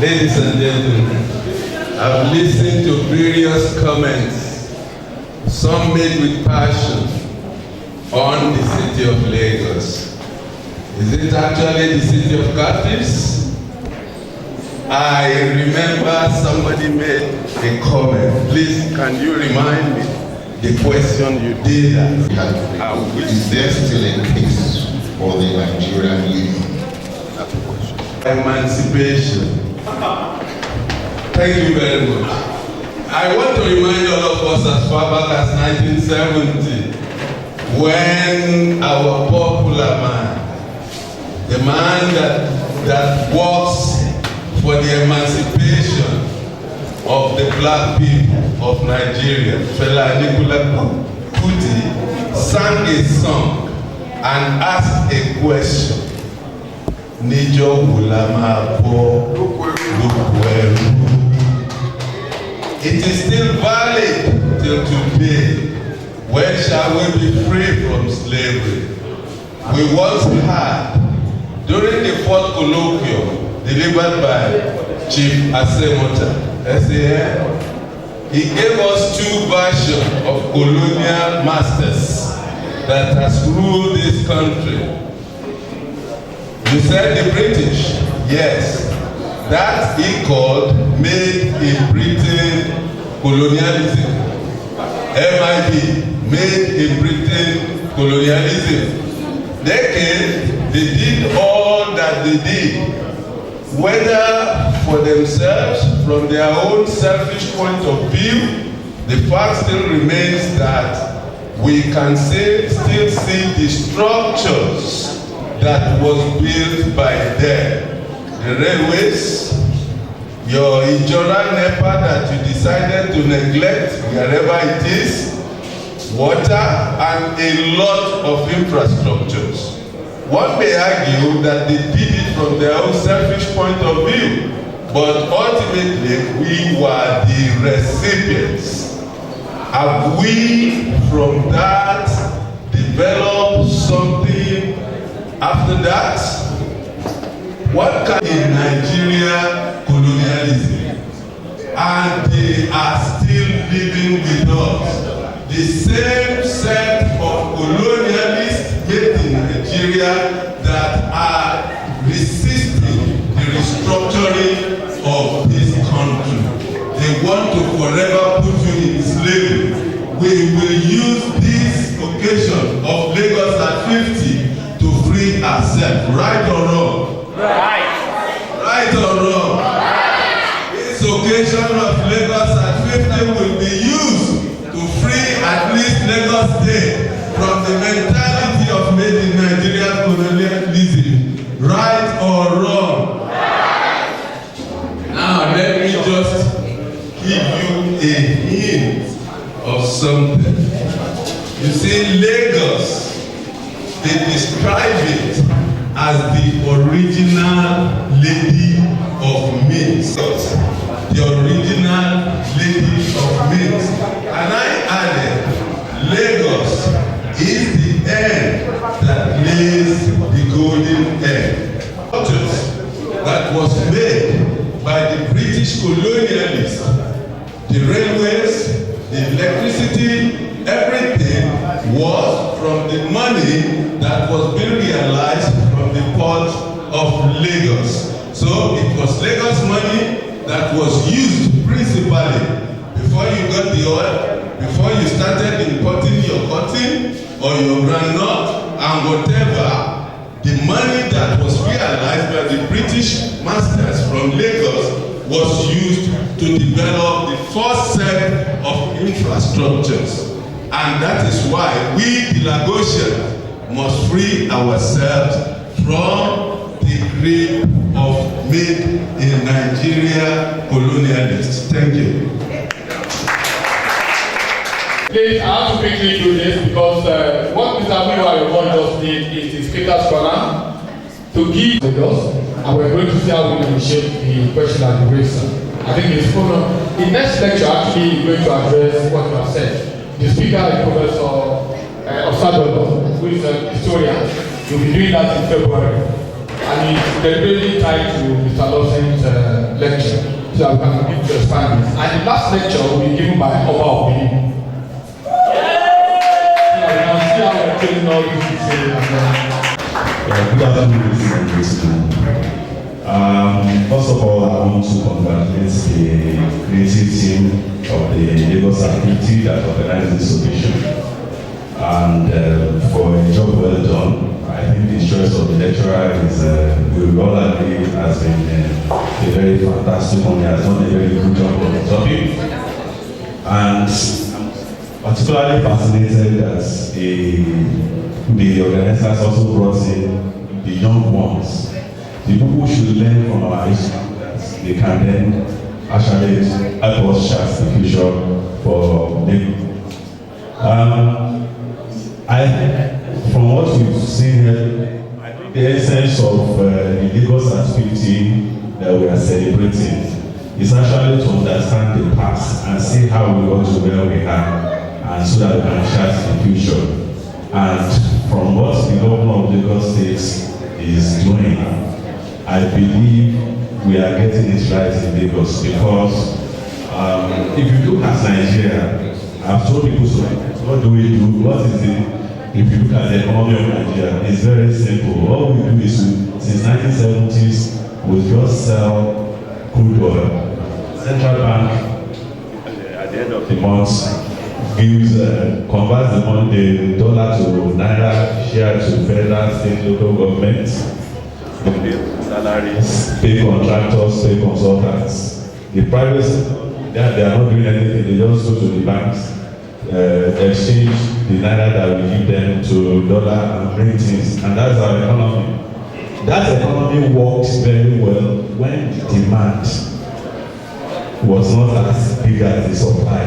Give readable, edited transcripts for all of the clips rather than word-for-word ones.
Ladies and gentlemen, I've listened to various comments, some made with passion, on the city of Lagos. Is it actually the city of captives? I remember somebody made a comment. Please, can you remind me the question you did ask? Is there still a case for the Nigerian youth? Emancipation. Thank you very much. I want to remind all of us as far back as 1970, when our popular man, the man that works for the emancipation of the black people of Nigeria, Fela Kuti, sang a song and asked a question. Nijo Bulama Po Lukweru. It is still valid till today. When shall we be free from slavery? We once had, during the fourth colloquium delivered by Chief Asemota, he gave us two versions of colonial masters that has ruled this country. You said the British, yes. That he called made in Britain colonialism. MIB, made in Britain colonialism. They came, they did all that they did, whether for themselves, from their own selfish point of view. The fact still remains that we can still see the structures that was built by them. The railways, your Ijora NEPA that you decided to neglect wherever it is, water, and a lot of infrastructures. One may argue that they did it from their own selfish point of view, but ultimately we were the recipients. Have we from that developed something after that? What kind in Nigeria colonialism? And they are still living with us. The same set of colonialists made in Nigeria that are resisting the restructuring of this country. They want to forever put you in slavery. We will use this occasion of Lagos at 50 to free ourselves, right or wrong? Right. Right or wrong? Right. This occasion of Lagos at 50 will be used to free at least Lagos State from the mentality of made in Nigeria colonialism. Right or wrong? Right. Now let me just give you a hint of something. You see, Lagos, they describe it as the original lady of Minsk. The original lady of Minsk. And I added, Lagos is the egg that lays the golden egg. That was made by the British colonialists. The railways, the electricity, everything was from the money that was being realized from the port of Lagos. So it was Lagos money that was used principally before you got the oil, before you started importing your cotton or your groundnut and whatever. The money that was realized by the British masters from Lagos was used to develop the first set of infrastructures. And that is why we, the Lagosians, must free ourselves from the grip of made in Nigeria colonialists. Thank you. Please, I have to quickly do this because what Mr. Abiwa just did is the speaker's corner to give Lagos, and we're going to see how we negotiate the question at the race. I think it's fun. The next lecture actually is going to address what you have said. The speaker is Professor Osadodo, who is a historian. You'll be doing that in February. and it's deliberately tied to Mr. Lawson's lecture, so I can begin to expand this. And the last lecture will be given by Oba of Benin. So we can see how we're taking all these things. Good afternoon, ladies and gentlemen. First of all, I want to congratulate the creative team of the Lagos activity that organized this occasion, and for a job well done. I think the choice of the lecturer is, we all agree, has been a very fantastic one. He has done a very good job on the topic, and particularly fascinated that the organizers also brought in the young ones, the people who should learn from our history, that they can then actually help us chart the future for Lagos. From what we've seen here, the essence of the Lagos activity that we are celebrating is actually to understand the past and see how we got to where we are, and so that we can chart the future. And from what the governor of Lagos State is doing, I believe we are getting it right in Lagos, because if you look at Nigeria, I've told people, so what do we do? What is it? If you look at the economy of Nigeria, it's very simple. All we do is, since 1970s, we just sell crude oil. Central Bank, at the end of the month, converts the money, the dollar to naira, share to federal, state, local governments, pay salaries, pay contractors, pay consultants. The private sector, they are not doing anything. They just go to the banks, exchange the naira that we give them to dollar and bring things, and that's our economy. That economy works very well when the demand was not as big as the supply.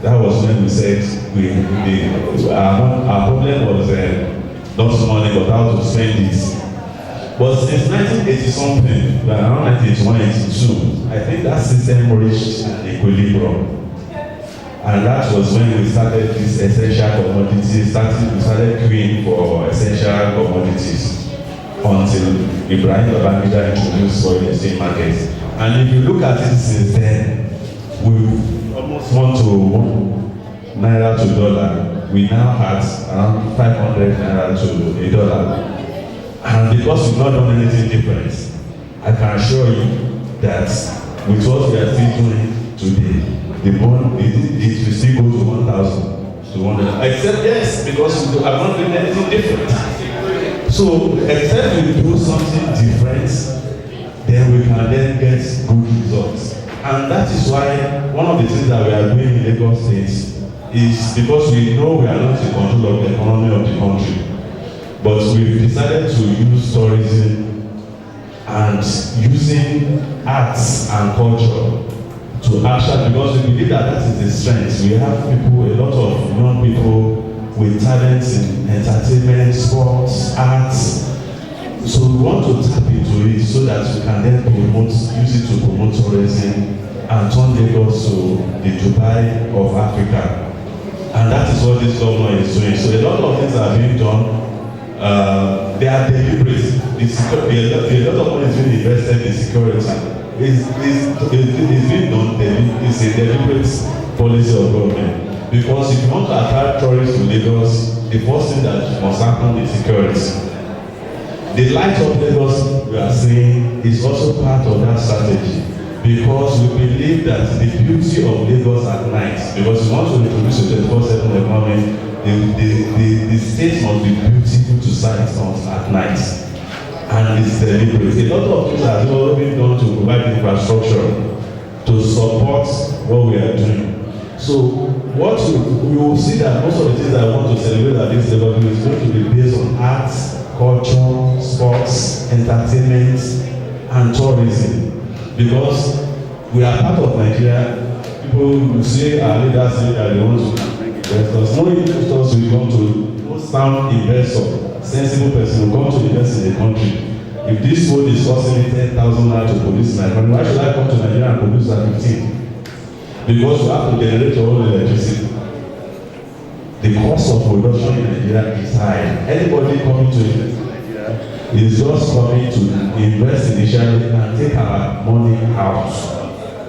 That was when we said our problem was not money, but how to spend this. But since 1980 something, around 1981-82, I think that system reached an equilibrium. And that was when we started this essential commodities, we started queuing for essential commodities until Ibrahim Babangida introduced foreign exchange markets. And if you look at it since then, we've almost 1 to 1 naira to dollar. We now have around 500 naira to $1. And because we've not done anything different, I can assure you that with what we are still doing today, the bond, it will still go to 1,000 to 100. Except, yes, because we have not done anything different. So, except we do something different, then we can then get good results. And that is why one of the things that we are doing in Lagos State is because we know we are not in control of the economy of the country. But we've decided to use tourism and using arts and culture to actually, because we believe that that is the strength. We have people, a lot of young people with talents in entertainment, sports, arts. So we want to tap into it so that we can then use it to promote tourism and turn Lagos to the Dubai of Africa. And that is what this government is doing. So a lot of things are being done. They are deliberate. A lot of money is being invested in security. It's being done. It's a deliberate policy of government. Because if you want to attract tourists to Lagos, the first thing that must happen is security. The light of Lagos, we are saying, is also part of that strategy. Because we believe that the beauty of Lagos at night, because we want to introduce a 24/7 economy, the state must be beautiful to sight at night. And it's deliberate. A lot of things have already been done to provide infrastructure to support what we are doing. So what we will see that most of the things that I want to celebrate at this level is going to be based on arts, culture, sports, entertainment, and tourism. Because we are part of Nigeria, people will say our leaders say that they want to bring investors. No investors will come to, no sound investor, sensible person will come to invest in the country. If this road is costing me 10,000 naira to produce my money, why should I come to Nigeria and produce at 15? Because you have to generate your own electricity. The cost of production in Nigeria is high. Anybody coming to invest in Nigeria is just coming to invest initially and take our money out.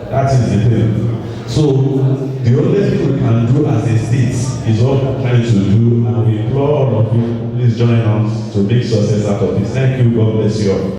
That is the thing. So the only thing we can do as a state is what we're trying to do, and we implore all of you, please join us to make success out of this. Thank you. God bless you all.